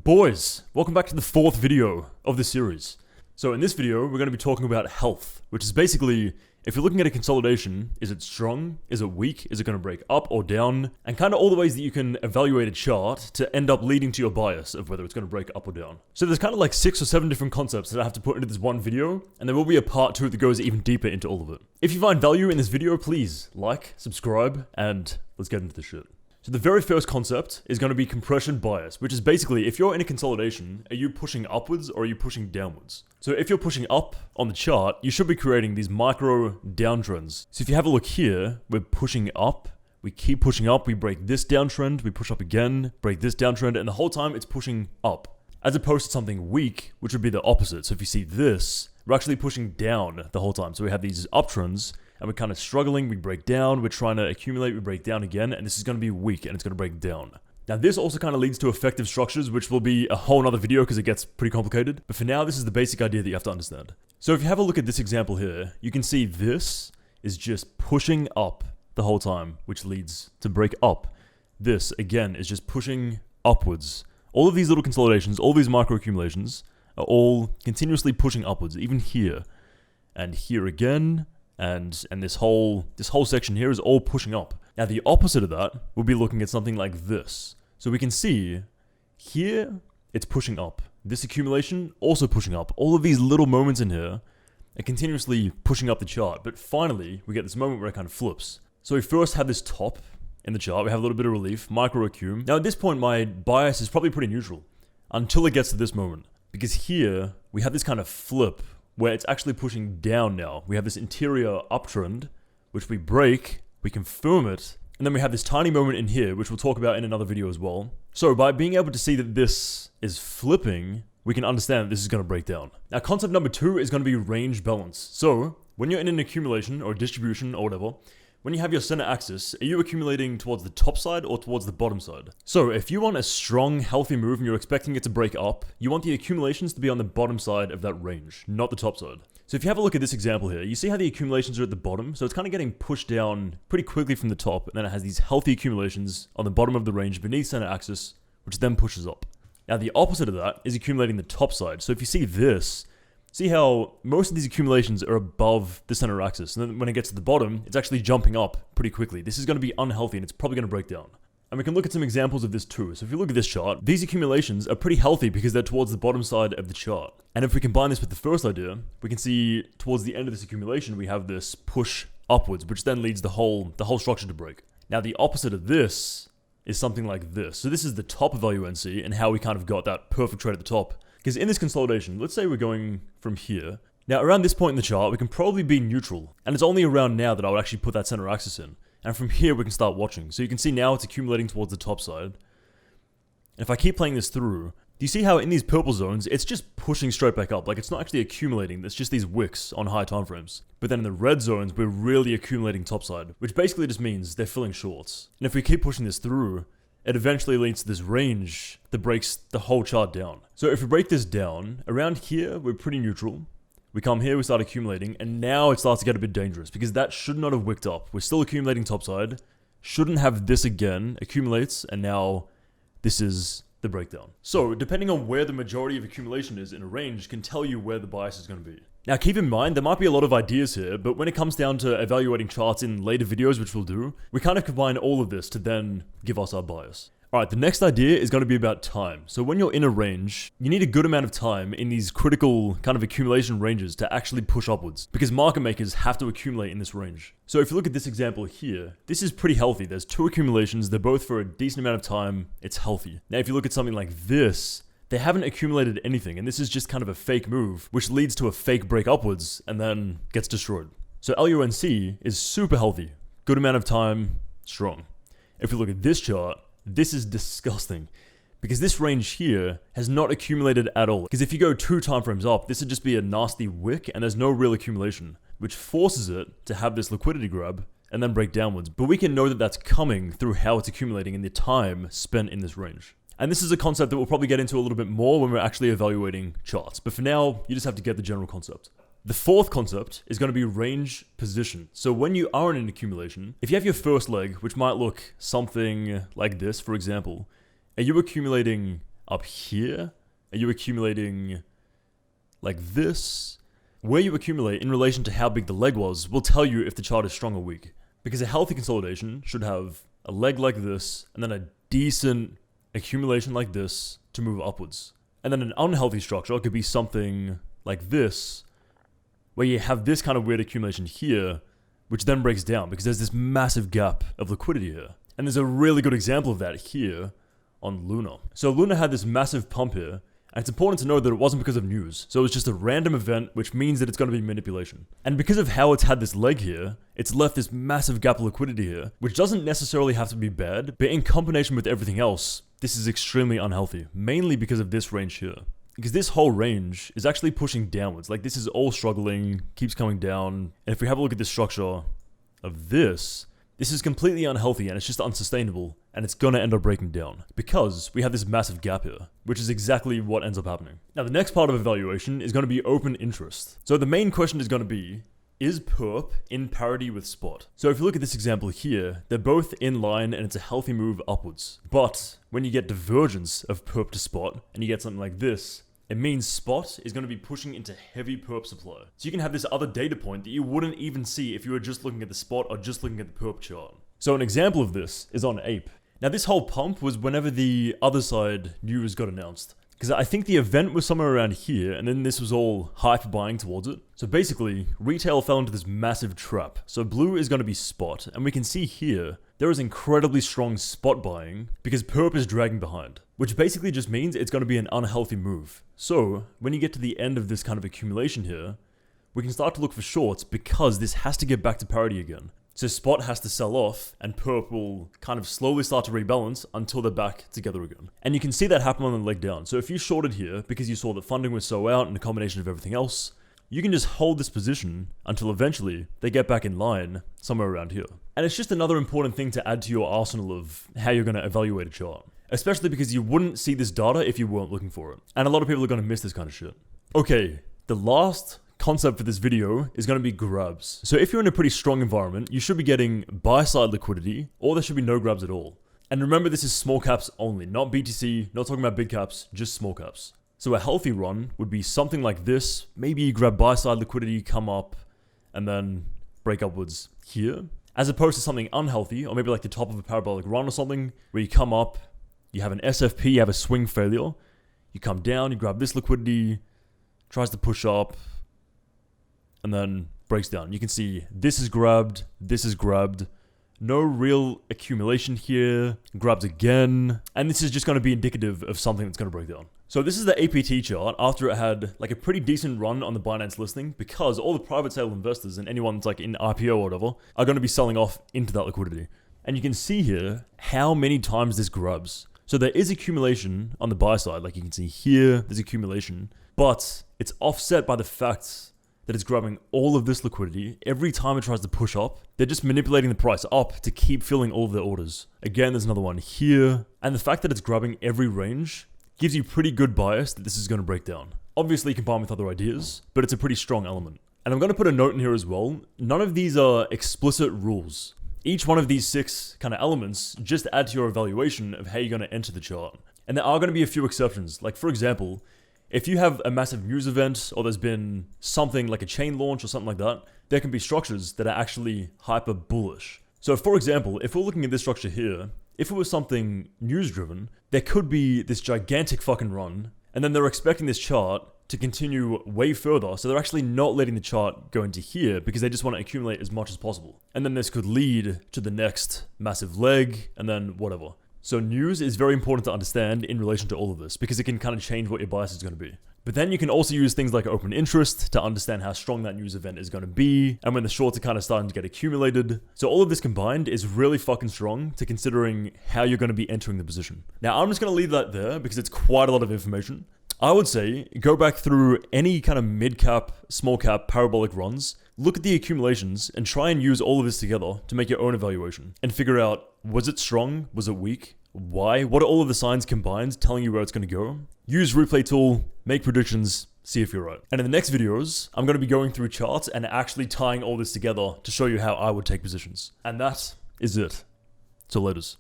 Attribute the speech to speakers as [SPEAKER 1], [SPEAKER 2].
[SPEAKER 1] Boys, welcome back to the fourth video of this series. So in this video, we're going to be talking about health, which is basically, if you're looking at a consolidation, is it strong? Is it weak? Is it going to break up or down? And kind of all the ways that you can evaluate a chart to end up leading to your bias of whether it's going to break up or down. So there's kind of like 6 or 7 different concepts that I have to put into this one video, and there will be a part 2 that goes even deeper into all of it. If you find value in this video, please like, subscribe, and let's get into the shit. So the very first concept is going to be compression bias, which is basically, if you're in a consolidation, are you pushing upwards or are you pushing downwards? So if you're pushing up on the chart, you should be creating these micro downtrends. So if you have a look here, we're pushing up, we keep pushing up, we break this downtrend, we push up again, break this downtrend, and the whole time it's pushing up. As opposed to something weak, which would be the opposite. So if you see this, we're actually pushing down the whole time. So we have these uptrends, and we're kind of struggling, we break down, we're trying to accumulate, we break down again, and this is going to be weak, and it's going to break down. Now this also kind of leads to effective structures, which will be a whole nother video because it gets pretty complicated, but for now this is the basic idea that you have to understand. So if you have a look at this example here, you can see this is just pushing up the whole time, which leads to break up. This, again, is just pushing upwards. All of these little consolidations, all these micro accumulations, are all continuously pushing upwards, even here, and here again, and this whole section here is all pushing up. Now the opposite of that would be looking at something like this. So we can see here it's pushing up. This accumulation also pushing up. All of these little moments in here are continuously pushing up the chart. But finally we get this moment where it kind of flips. So we first have this top in the chart. We have a little bit of relief, micro accum. Now at this point my bias is probably pretty neutral until it gets to this moment. Because here we have this kind of flip where it's actually pushing down now. We have this interior uptrend, which we break, we confirm it, and then we have this tiny moment in here, which we'll talk about in another video as well. So by being able to see that this is flipping, we can understand that this is going to break down. Now concept number 2 is going to be range balance. So when you're in an accumulation or distribution or whatever, when you have your center axis, are you accumulating towards the top side or towards the bottom side? So if you want a strong, healthy move and you're expecting it to break up, you want the accumulations to be on the bottom side of that range, not the top side. So if you have a look at this example here, you see how the accumulations are at the bottom? So it's kind of getting pushed down pretty quickly from the top, and then it has these healthy accumulations on the bottom of the range beneath center axis, which then pushes up. Now the opposite of that is accumulating the top side. So if you see this, see how most of these accumulations are above the center axis, and then when it gets to the bottom, it's actually jumping up pretty quickly. This is going to be unhealthy, and it's probably going to break down. And we can look at some examples of this too. So if you look at this chart, these accumulations are pretty healthy because they're towards the bottom side of the chart. And if we combine this with the first idea, we can see towards the end of this accumulation, we have this push upwards, which then leads the whole structure to break. Now the opposite of this is something like this. So this is the top of LUNC and how we kind of got that perfect trade at the top. Because in this consolidation, let's say we're going from here. Now around this point in the chart, we can probably be neutral. And it's only around now that I would actually put that center axis in. And from here, we can start watching. So you can see now it's accumulating towards the top side. And if I keep playing this through, do you see how in these purple zones, it's just pushing straight back up? Like it's not actually accumulating, it's just these wicks on high time frames. But then in the red zones, we're really accumulating topside, which basically just means they're filling shorts. And if we keep pushing this through, it eventually leads to this range that breaks the whole chart down. So if we break this down, around here, we're pretty neutral. We come here, we start accumulating, and now it starts to get a bit dangerous because that should not have wicked up. We're still accumulating topside. Shouldn't have this again, accumulates, and now this is the breakdown. So depending on where the majority of accumulation is in a range can tell you where the bias is going to be. Now keep in mind, there might be a lot of ideas here, but when it comes down to evaluating charts in later videos, which we'll do, we kind of combine all of this to then give us our bias. Alright, the next idea is going to be about time. So when you're in a range, you need a good amount of time in these critical kind of accumulation ranges to actually push upwards, because market makers have to accumulate in this range. So if you look at this example here, this is pretty healthy. There's 2 accumulations, they're both for a decent amount of time, it's healthy. Now if you look at something like this, they haven't accumulated anything, and this is just kind of a fake move, which leads to a fake break upwards, and then gets destroyed. So LUNC is super healthy, good amount of time, strong. If you look at this chart, this is disgusting, because this range here has not accumulated at all. Because if you go 2 time frames up, this would just be a nasty wick, and there's no real accumulation, which forces it to have this liquidity grab, and then break downwards. But we can know that that's coming through how it's accumulating in the time spent in this range. And this is a concept that we'll probably get into a little bit more when we're actually evaluating charts. But for now, you just have to get the general concept. The fourth concept is going to be range position. So when you are in an accumulation, if you have your first leg, which might look something like this, for example, are you accumulating up here? Are you accumulating like this? Where you accumulate in relation to how big the leg was will tell you if the chart is strong or weak. Because a healthy consolidation should have a leg like this, and then a decent accumulation like this to move upwards. And then an unhealthy structure could be something like this, where you have this kind of weird accumulation here, which then breaks down because there's this massive gap of liquidity here. And there's a really good example of that here on Luna. So Luna had this massive pump here, and it's important to know that it wasn't because of news. So it was just a random event, which means that it's going to be manipulation. And because of how it's had this leg here, it's left this massive gap of liquidity here, which doesn't necessarily have to be bad, but in combination with everything else, this is extremely unhealthy, mainly because of this range here. Because this whole range is actually pushing downwards. Like, this is all struggling, keeps coming down. And if we have a look at the structure of this is completely unhealthy and it's just unsustainable, and it's gonna end up breaking down because we have this massive gap here, which is exactly what ends up happening. Now, the next part of evaluation is gonna be open interest. So the main question is gonna be, is perp in parity with spot? So if you look at this example here, they're both in line and it's a healthy move upwards. But when you get divergence of perp to spot and you get something like this, it means spot is going to be pushing into heavy perp supply. So you can have this other data point that you wouldn't even see if you were just looking at the spot or just looking at the perp chart. So an example of this is on Ape. Now this whole pump was whenever the other side news got announced. Because I think the event was somewhere around here, and then this was all hype buying towards it. So basically, retail fell into this massive trap. So blue is going to be spot, and we can see here, there is incredibly strong spot buying because perp is dragging behind. Which basically just means it's going to be an unhealthy move. So, when you get to the end of this kind of accumulation here, we can start to look for shorts because this has to get back to parity again. So spot has to sell off, and perp will kind of slowly start to rebalance until they're back together again. And you can see that happen on the leg down. So if you shorted here because you saw that funding was so out and a combination of everything else, you can just hold this position until eventually they get back in line somewhere around here. And it's just another important thing to add to your arsenal of how you're going to evaluate a chart. Especially because you wouldn't see this data if you weren't looking for it. And a lot of people are going to miss this kind of shit. Okay, the last concept for this video is going to be grubs. So if you're in a pretty strong environment, you should be getting buy side liquidity, or there should be no grubs at all. And remember, this is small caps only, not BTC, not talking about big caps, just small caps. So a healthy run would be something like this. Maybe you grab buy side liquidity, come up, and then break upwards here. As opposed to something unhealthy, or maybe like the top of a parabolic run or something, where you come up, you have an SFP, you have a swing failure, you come down, you grab this liquidity, tries to push up, and then breaks down. You can see this is grabbed, no real accumulation here, grabs again, and this is just going to be indicative of something that's going to break down. So this is the APT chart after it had like a pretty decent run on the Binance listing, because all the private sale investors and anyone that's like in IPO or whatever are going to be selling off into that liquidity. And you can see here how many times this grubs. So there is accumulation on the buy side, like you can see here, there's accumulation, but it's offset by the fact that it's grabbing all of this liquidity. Every time it tries to push up, they're just manipulating the price up to keep filling all of their orders. Again, there's another one here. And the fact that it's grabbing every range gives you pretty good bias that this is going to break down. Obviously, combined with other ideas, but it's a pretty strong element. And I'm going to put a note in here as well. None of these are explicit rules. Each one of these 6 kind of elements just add to your evaluation of how you're going to enter the chart. And there are going to be a few exceptions. Like, for example, if you have a massive news event, or there's been something like a chain launch or something like that, there can be structures that are actually hyper bullish. So for example, if we're looking at this structure here, if it was something news driven, there could be this gigantic fucking run, and then they're expecting this chart to continue way further, so they're actually not letting the chart go into here because they just want to accumulate as much as possible. And then this could lead to the next massive leg, and then whatever. So news is very important to understand in relation to all of this, because it can kind of change what your bias is going to be. But then you can also use things like open interest to understand how strong that news event is going to be, and when the shorts are kind of starting to get accumulated. So all of this combined is really fucking strong to considering how you're going to be entering the position. Now I'm just going to leave that there because it's quite a lot of information. I would say go back through any kind of mid-cap, small-cap, parabolic runs, look at the accumulations, and try and use all of this together to make your own evaluation and figure out, was it strong? Was it weak? Why? What are all of the signs combined telling you where it's going to go? Use replay tool, make predictions, see if you're right. And in the next videos, I'm going to be going through charts and actually tying all this together to show you how I would take positions. And that is it. So laters.